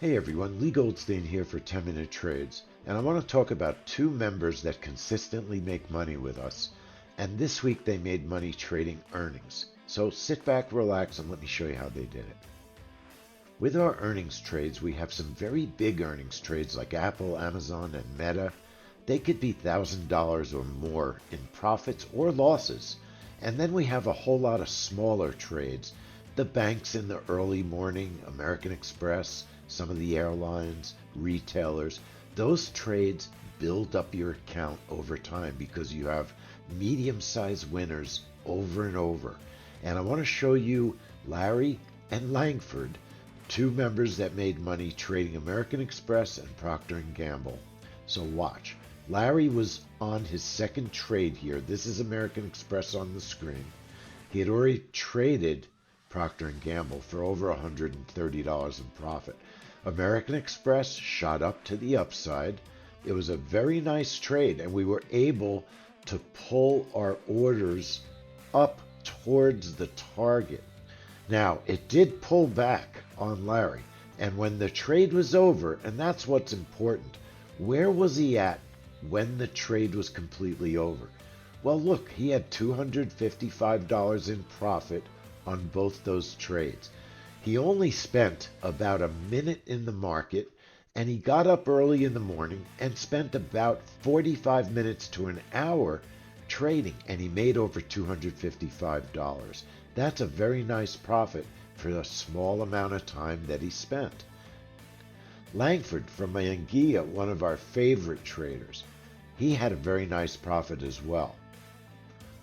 Hey everyone, Leigh Goldstein here for 10-Minute Trades, and I want to talk about two members that consistently make money with us. And this week they made money trading earnings. So sit back, relax, and let me show you how they did it. With our earnings trades, we have some very big earnings trades like Apple, Amazon, and Meta. They could be $1,000 or more in profits or losses. And then we have a whole lot of smaller trades. The banks in the early morning, American Express, some of the airlines, retailers, those trades build up your account over time because you have medium-sized winners over and over. And I want to show you Larry and Langford, two members that made money trading American Express and Procter & Gamble. So watch. Larry was on his second trade here. This is American Express on the screen. He had already traded Procter & Gamble for over $130 in profit. American Express shot up to the upside. It was a very nice trade, and we were able to pull our orders up towards the target. Now, it did pull back on Larry, and when the trade was over, and that's what's important, where was he at when the trade was completely over? Well, look, he had $255 in profit on both those trades. He only spent about a minute in the market, and he got up early in the morning and spent about 45 minutes to an hour trading, and he made over $255. That's a very nice profit for a small amount of time that he spent. Langford from Anguilla, one of our favorite traders, he had a very nice profit as well.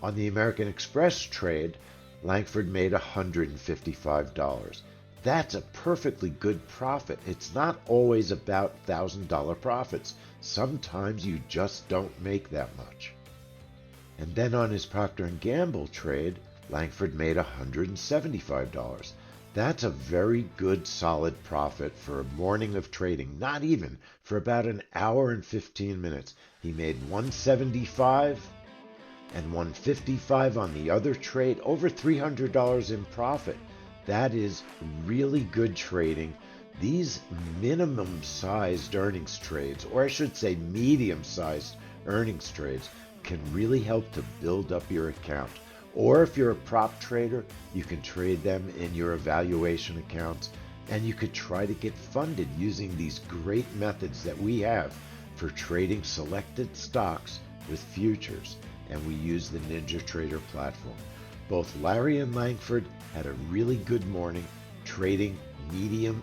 On the American Express trade, Langford made $155. That's a perfectly good profit. It's not always about $1,000 profits. Sometimes you just don't make that much. And then on his Procter & Gamble trade, Langford made $175. That's a very good solid profit for a morning of trading, not even, for about an hour and 15 minutes. He made $175 and $155 on the other trade, over $300 in profit. That is really good trading. These minimum sized earnings trades, or I should say medium sized earnings trades, can really help to build up your account. Or if you're a prop trader, you can trade them in your evaluation accounts, and you could try to get funded using these great methods that we have for trading selected stocks with futures, and we use the NinjaTrader platform. Both Larry and Langford had a really good morning trading medium